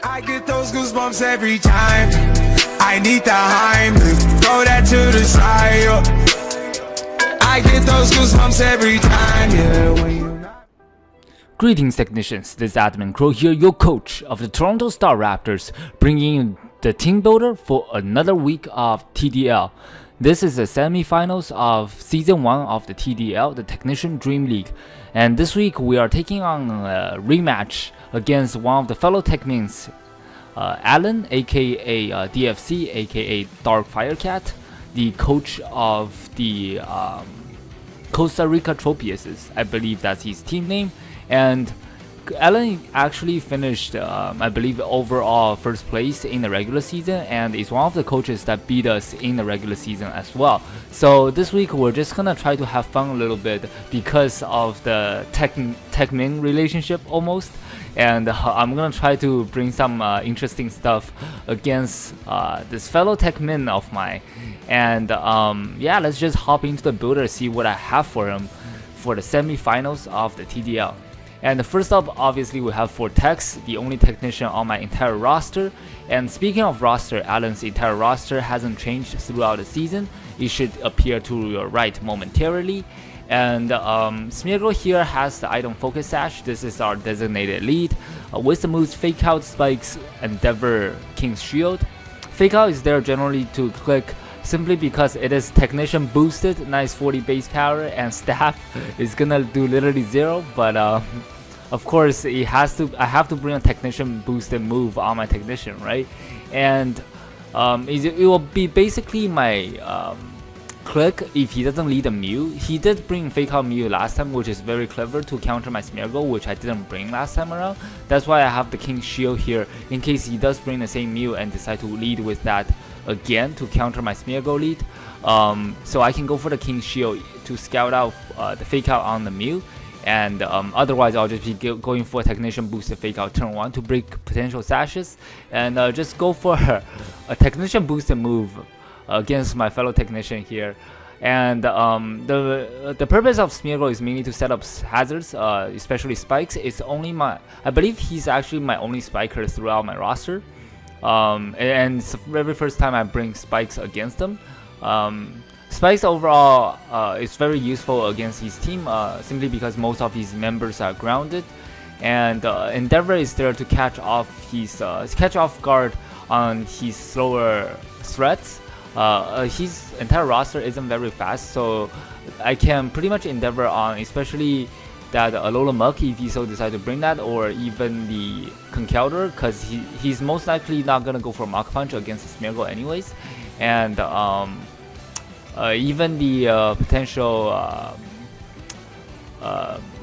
I get those goosebumps every time. I need the Heimlich, throw that to the side. I get those goosebumps every time, yeah. When you Greetings technicians, this is Admin Crow here, your coach of the Toronto Star Raptors, bringing you the Teambuilder for another week of TDL. This is the semi-finals of Season 1 of the TDL, the Technician Dream League. And this week we are taking on a rematch against one of the fellow Techmins, Allan AKA DFC, aka Dark Firecat, the coach of the Costa Rica Tropius, I believe that's his team name. And Allan actually finished, I believe, overall first place in the regular season, and is one of the coaches that beat us in the regular season as well. So this week we're just gonna try to have fun a little bit because of the Techmin relationship almost, and I'm gonna try to bring some interesting stuff against this fellow Techmin of mine. And yeah, let's just hop into the builder, see what I have for him for the semi-finals of the TDL. And first up, obviously, we have 4 techs, the only technician on my entire roster. And speaking of roster, Allan's entire roster hasn't changed throughout the season. It should appear to your right momentarily. And Smeargle here has the item focus sash. This is our designated lead. With the moves Fake Out, Spikes, Endeavor, King's Shield. Fake Out is there generally to click simply because it is technician boosted, nice 40 base power, and staff is gonna do literally 0, but of course I have to bring a technician boosted move on my technician, right? And it will be basically my click if he doesn't lead a Mew. He did bring Fake Out Mew last time, which is very clever to counter my Smeargle, which I didn't bring last time around. That's why I have the King's Shield here in case he does bring the same Mew and decide to lead with that again to counter my Smeargle lead. So I can go for the King's Shield to scout out the Fake Out on the Mew, and otherwise I'll just be going for a Technician boosted Fake Out turn 1 to break potential sashes, and just go for a Technician boosted move against my fellow Technician here. And the purpose of Smeargle is mainly to set up hazards, especially spikes. It's only I believe he's actually my only spiker throughout my roster. And it's the very first time I bring spikes against them. Spikes overall is very useful against his team, simply because most of his members are grounded, and Endeavor is there to catch off guard on his slower threats. His entire roster isn't very fast, so I can pretty much Endeavor on, especially that Alola Muck if he so decide to bring that, or even the Conkeldurr, because he's most likely not gonna go for Mach Punch against the Smeargle anyways, and even the potential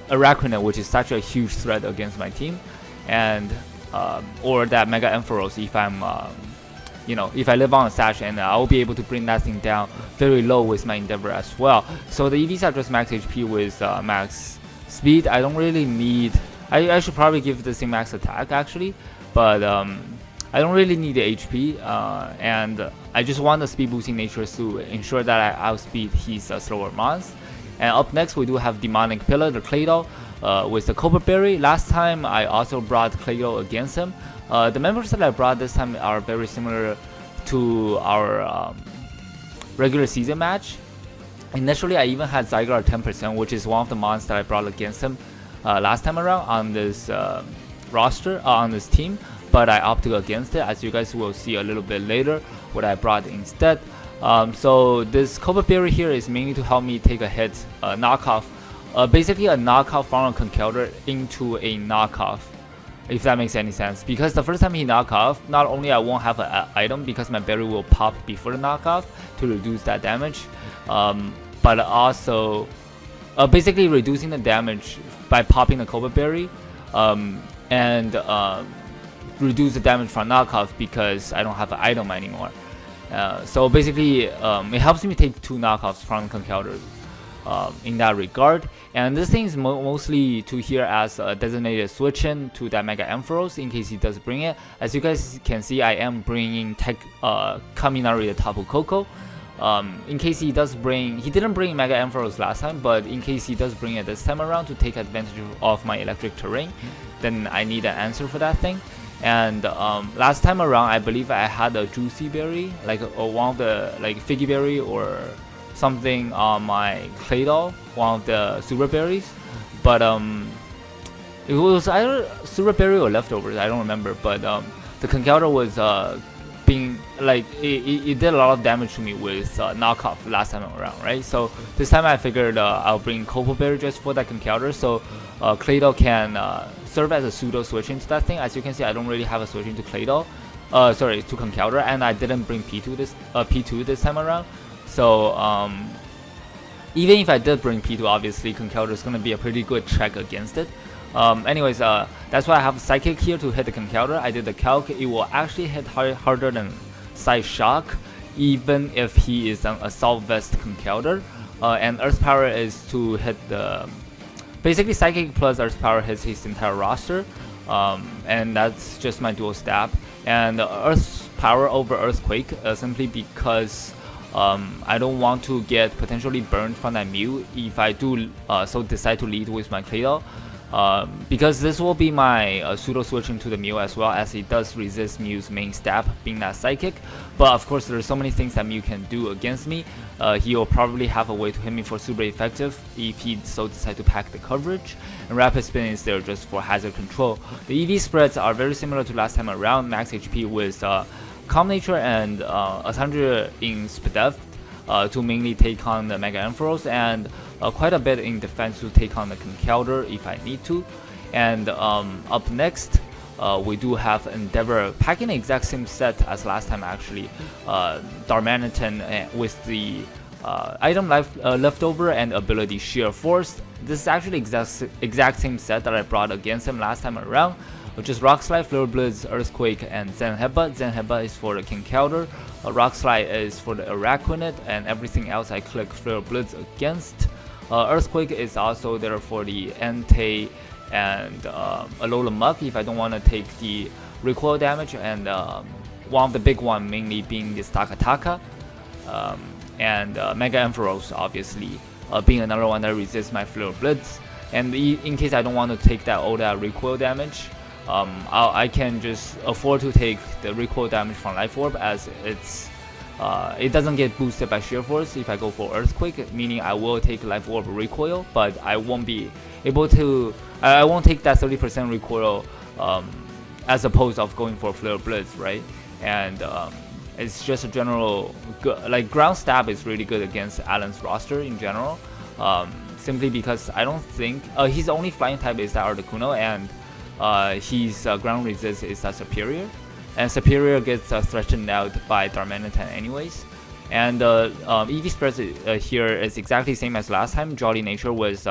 Arachne, which is such a huge threat against my team, and or that Mega Ampharos if I'm if I live on a sash, and I will be able to bring that thing down very low with my Endeavor as well. So the EVs are just max HP with max speed. I don't really need, I should probably give this thing max attack actually, but I don't really need the HP, and I just want the speed boosting nature to ensure that I outspeed his slower mons. And up next we do have Demonic Pillar, the Claydol, with the Cobra Berry. Last time I also brought Claydol against him. The members that I brought this time are very similar to our regular season match. Initially, I even had Zygarde 10%, which is one of the mons that I brought against him last time around on this roster, on this team, but I opted against it, as you guys will see a little bit later what I brought instead. So this Cobra Berry here is mainly to help me take a hit, knockoff, basically a knockoff from a Conkeldurr into a knockoff, if that makes any sense. Because the first time he knock off, not only I won't have an item because my berry will pop before the knockoff to reduce that damage, but also basically reducing the damage by popping the Cobra Berry, and reduce the damage from knockoff because I don't have an item anymore. So basically it helps me take 2 knockoffs from Conkeldurr in that regard. And this thing is mostly to here as a designated switch in to that Mega Ampharos in case he does bring it. As you guys can see, I am bringing Kaminari the Tapu Koko. In case he does bring, he didn't bring Mega Ampharos last time, but in case he does bring it this time around to take advantage of my electric terrain, then I need an answer for that thing. And last time around, I believe I had a juicy berry, like one of the figgy berry or something on my clay doll, one of the super berries. But it was either super berry or leftovers, I don't remember. But the Conkeldurr was being it did a lot of damage to me with knockoff last time around, right? So this time I figured I'll bring Copa Berry just for that Conkeldurr, so Claydol can serve as a pseudo switch into that thing. As you can see, I don't really have a switch into Claydol, sorry, to Conkeldurr, and I didn't bring P2 this time around. So even if I did bring P2, obviously Conkeldurr is gonna be a pretty good check against it. Anyways, that's why I have Psychic here to hit the Conkeldurr. I did the calc. It will actually hit harder than Psy Shock, even if he is an Assault Vest Conkeldurr. And Earth Power is to hit the... Basically, Psychic plus Earth Power hits his entire roster. And that's just my dual stab. And Earth Power over Earthquake, simply because I don't want to get potentially burned from that Mew if I do so decide to lead with my Claydol. Because this will be my pseudo switch into the Mew, as well as it does resist Mew's main stab, being that Psychic. But of course, there's so many things that Mew can do against me. He will probably have a way to hit me for super effective if he so decide to pack the coverage. And Rapid Spin is there just for hazard control. The EV spreads are very similar to last time around. Max HP with Calm Nature and 100 in Spadef to mainly take on the Mega Ampharos, and quite a bit in defense to take on the Conkeldurr if I need to. And up next, we do have Endeavor packing the exact same set as last time actually. Darmanitan with the item leftover and ability Sheer Force. This is actually exact same set that I brought against him last time around, which is Rock Slide, Flare Blitz, Earthquake, and Zen Headbutt. Zen Headbutt is for the Conkeldurr, Rock Slide is for the Araquanid, and everything else I click Flare Blitz against. Earthquake is also there for the Entei and Alola Muk if I don't want to take the recoil damage, and one of the big one mainly being the Stakataka, and Mega Ampharos obviously being another one that resists my Flare Blitz. And in case I don't want to take all that recoil damage, I can just afford to take the recoil damage from Life Orb, as it doesn't get boosted by Sheer Force if I go for Earthquake, meaning I will take Life Orb recoil, but I won't be able to. I won't take that 30% recoil as opposed of going for Flare Blitz, right? And it's just a general ground stab is really good against Allan's roster in general. Simply because I don't think his only flying type is that Articuno, and his ground resist is that Superior, and Superior gets threatened out by Darmanitan anyways. And EV spreads here is exactly same as last time. Jolly Nature was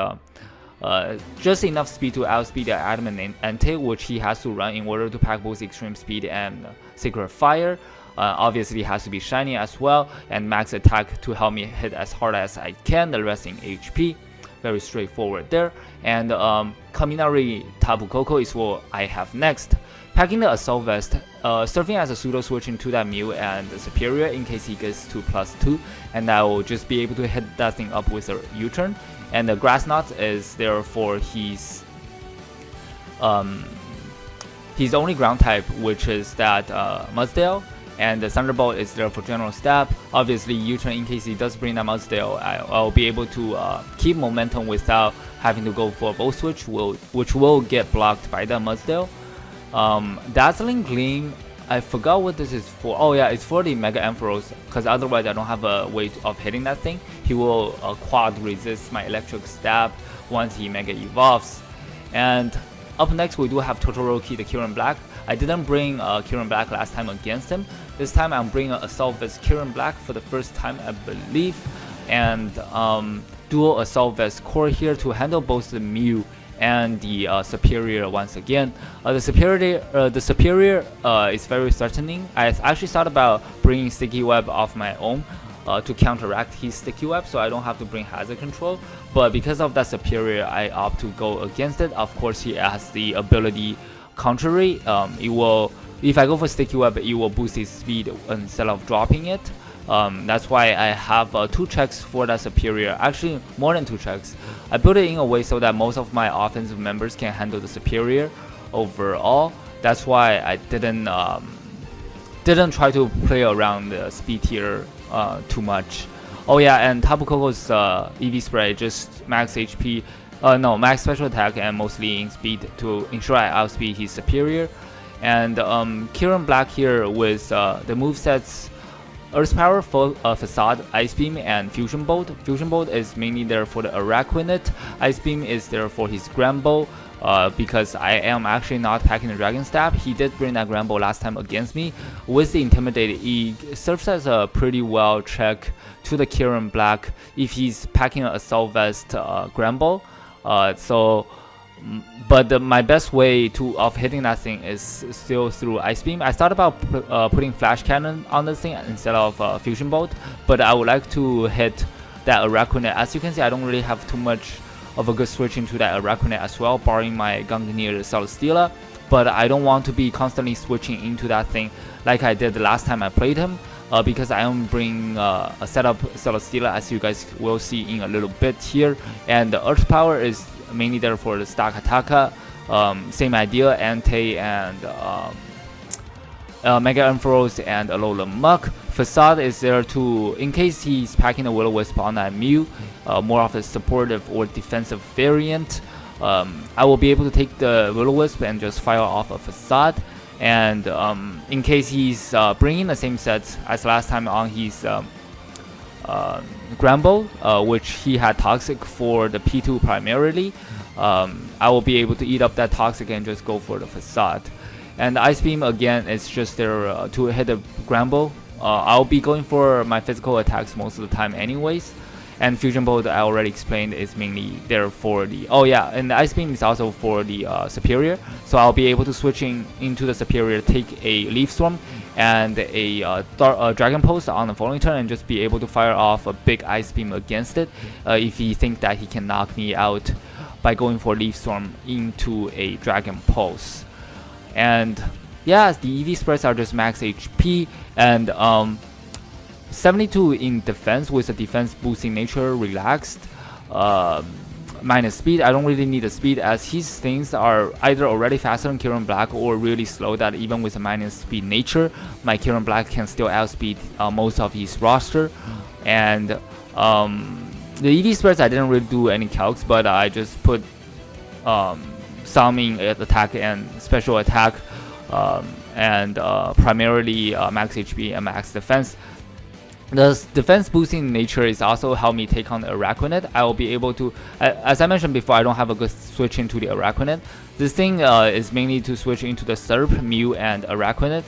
just enough speed to outspeed the Adamant Entei, which he has to run in order to pack both Extreme Speed and Sacred Fire. Obviously has to be shiny as well, and max attack to help me hit as hard as I can, the rest in HP. Very straightforward there. And Kaminari Tabu Koko is what I have next. Packing the Assault Vest, serving as a pseudo switch into that Mew and the Superior in case he gets to +2, and I will just be able to hit that thing up with a U-turn. And the Grass Knot is there for his only ground type, which is that Mudsdale. And the Thunderbolt is there for general stab. Obviously, U-turn in case he does bring that Mudsdale, I'll be able to keep momentum without having to go for a Volt Switch, which will get blocked by that Mudsdale. Dazzling Gleam, I forgot what this is for. Oh yeah, it's for the Mega Ampharos, because otherwise I don't have a way of hitting that thing. He will quad resist my Electric Stab once he Mega Evolves. And up next we do have Totoroki, the Kirin Black. I didn't bring Kirin Black last time against him. This time I'm bringing Assault Vest Kirin Black for the first time, I believe. And dual Assault Vest core here to handle both the Mew and the Superior once again. The Superior is very threatening. I actually thought about bringing Sticky Web of my own to counteract his Sticky Web, so I don't have to bring Hazard Control. But because of that Superior, I opt to go against it. Of course, he has the ability Contrary. It will, if I go for Sticky Web, it will boost his speed instead of dropping it. That's why I have 2 checks for that Superior. Actually, more than 2 checks. I built it in a way so that most of my offensive members can handle the Superior overall. That's why I didn't try to play around the speed tier too much. Oh yeah, and Tapu Koko's EV spray just max HP, no, max special attack and mostly in speed to ensure I outspeed his superior. And Kieran Black here with the movesets Earth Power, Facade, Ice Beam, and Fusion Bolt. Fusion Bolt is mainly there for the Araquanid. Ice Beam is there for his Grambo. Because I am actually not packing the Dragon Stab. He did bring that Grambo last time against me. With the Intimidate, he serves as a pretty well check to the Kieran Black if he's packing an Assault Vest Grambo. But my best way of hitting that thing is still through Ice Beam. I thought about putting Flash Cannon on this thing instead of Fusion Bolt, but I would like to hit that Araquanid. As you can see, I don't really have too much of a good switch into that Araquanid as well, barring my Gungnir Celesteela, but I don't want to be constantly switching into that thing like I did the last time I played him, because I am bringing a setup Celesteela, as you guys will see in a little bit here, and the Earth Power is mainly there for the Stack Attacker, same idea, Entei and Mega Ampharos and Alola Muk. Facade is there to, in case he's packing a Will-O-Wisp on that Mew, more of a supportive or defensive variant. I will be able to take the Will-O-Wisp and just fire off a Facade. And in case he's bringing the same sets as last time on his Grambo, which he had Toxic for the P2 primarily, I will be able to eat up that Toxic and just go for the Facade. And Ice Beam again is just there to hit the Grambo. I'll be going for my physical attacks most of the time anyways. And Fusion Bolt, I already explained, is mainly there for the... Oh yeah, and the Ice Beam is also for the Superior. So I'll be able to switch into the Superior, take a Leaf Storm and a Dragon Pulse on the following turn and just be able to fire off a big Ice Beam against it if he thinks that he can knock me out by going for Leaf Storm into a Dragon Pulse. And yeah, the EV spreads are just max HP and 72 in defense with a defense boosting nature relaxed, minus speed. I don't really need the speed as his things are either already faster than Kieran Black or really slow that even with a minus speed nature, my Kieran Black can still outspeed most of his roster. And the EV spreads I didn't really do any calcs, but I just put some in attack and special attack, and primarily max HP and max defense. The defense boosting nature is also help me take on the Araquanid. I will be able to, as I mentioned before, I don't have a good switch into the Araquanid. This thing is mainly to switch into the Serp, Mew, and Araquanid,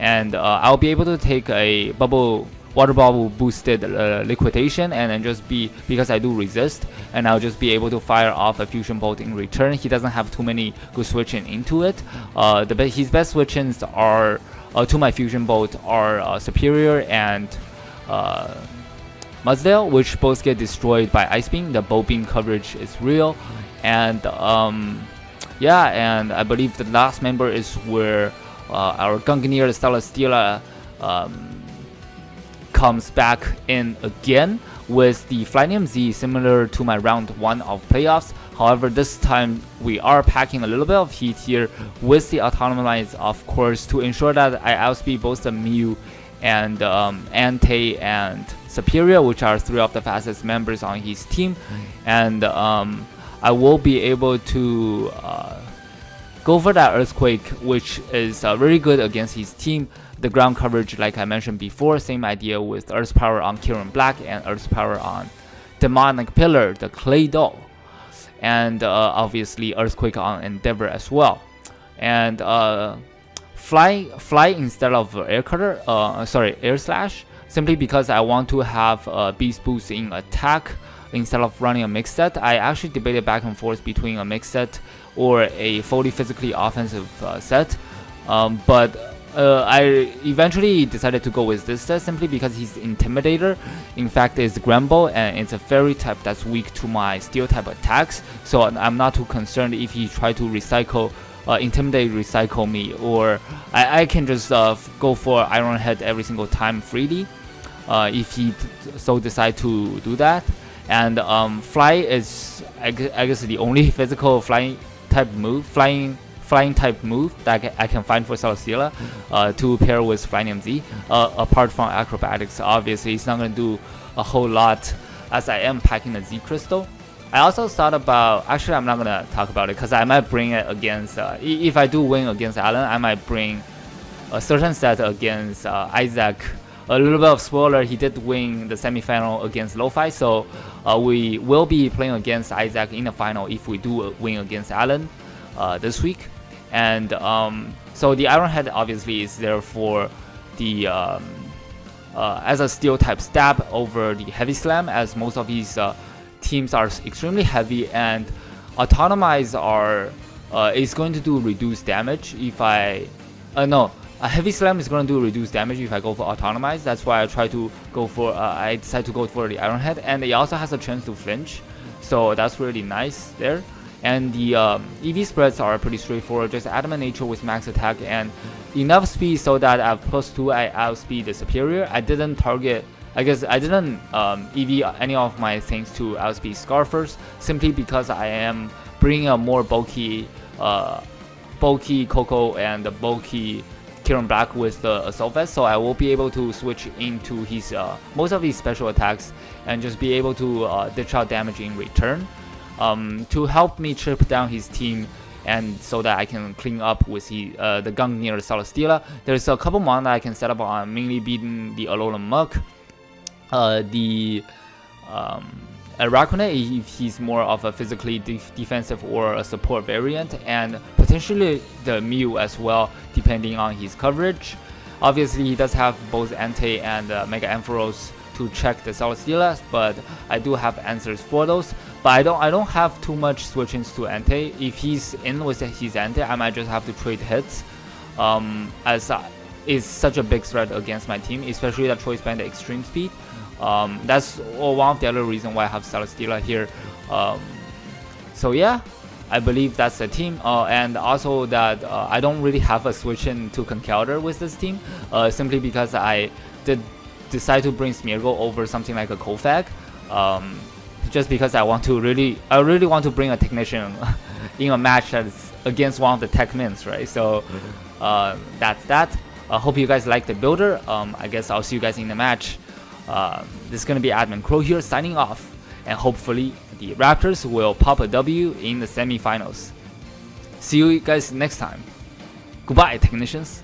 and I'll be able to take a water bubble boosted liquidation and then just be, because I do resist, and I'll just be able to fire off a Fusion Bolt in return. He doesn't have too many good switching into it. His best switch-ins are to my Fusion Bolt are Superior and Mudsdale, which both get destroyed by Ice Beam. The Bolt Beam coverage is real, and yeah, and I believe the last member is where our Gungnir Celesteela comes back in again with the Flynium Z, similar to my round 1 of playoffs. However, this time we are packing a little bit of heat here with the Autonomous, of course, to ensure that I outspeed both the Mew and Entei and Superior, which are 3 of the fastest members on his team. And I will be able to go for that Earthquake, which is really good against his team. The ground coverage, like I mentioned before, same idea with Earth Power on Kieran Black and Earth Power on Demonic Pillar, the Clay Doll, and obviously Earthquake on Endeavor as well. And fly instead of Air Cutter, Air Slash, simply because I want to have Beast Boost in attack instead of running a mix set. I actually debated back and forth between a mix set or a fully physically offensive set, but I eventually decided to go with this set simply because he's Intimidator. In fact, it's Grambo and it's a fairy type that's weak to my steel type attacks, so I'm not too concerned if he try to recycle Intimidate, recycle me, or I can just go for Iron Head every single time freely if he so decide to do that. And Fly is, I guess, the only physical flying type move, flying flying type move that I can find for Celesteela to pair with Flying MZ. Apart from acrobatics, obviously it's not going to do a whole lot as I am packing the Z Crystal. I also thought about, actually I'm not going to talk about it because I might bring it against, if I do win against Allan, I might bring a certain set against Isaac. A little bit of spoiler, he did win the semi-final against Lo-Fi, so we will be playing against Isaac in the final if we do win against Allan this week. And so the Iron Head obviously is there for the as a steel type stab over the Heavy Slam, as most of these teams are extremely heavy, and Autonomize are is going to do reduced damage if I no. A Heavy Slam is going to do reduced damage if I go for Autonomize. That's why I try to go for I decide to go for the Iron Head, and it also has a chance to flinch, so that's really nice there. And the EV spreads are pretty straightforward, just Adamant Nature with max attack and enough speed so that at +2 I outspeed the superior. I didn't target, I guess I didn't EV any of my things to outspeed Scarfers, simply because I am bringing a more bulky Coco and the bulky Kieran Black with the Assault Vest, so I will be able to switch into his most of his special attacks and just be able to dish out damage in return to help me chip down his team, and so that I can clean up with the gun near Celesteela. There's a couple mon that I can set up on mainly beating the Alolan Muck, the Araquanid if he's more of a physically defensive or a support variant, and potentially the Mew as well, depending on his coverage. Obviously, he does have both Entei and Mega Ampharos to check the Celesteela, but I do have answers for those. But I don't have too much switch-ins to Entei. If he's in with his Entei, I might just have to trade hits, as is such a big threat against my team, especially that Choice Band Extreme Speed. That's one of the other reasons why I have Celesteela here. So yeah, I believe that's the team, and also that I don't really have a switch-in to Conkeldurr with this team, simply because I did decide to bring Smeargle over something like a Kofag, just because I really want to bring a Technician in a match that's against one of the Techmins, right? So that's that. I hope you guys like the builder. I guess I'll see you guys in the match. This is gonna be Admin Crow here signing off, and hopefully the Raptors will pop a W in the semi-finals. See you guys next time. Goodbye, technicians.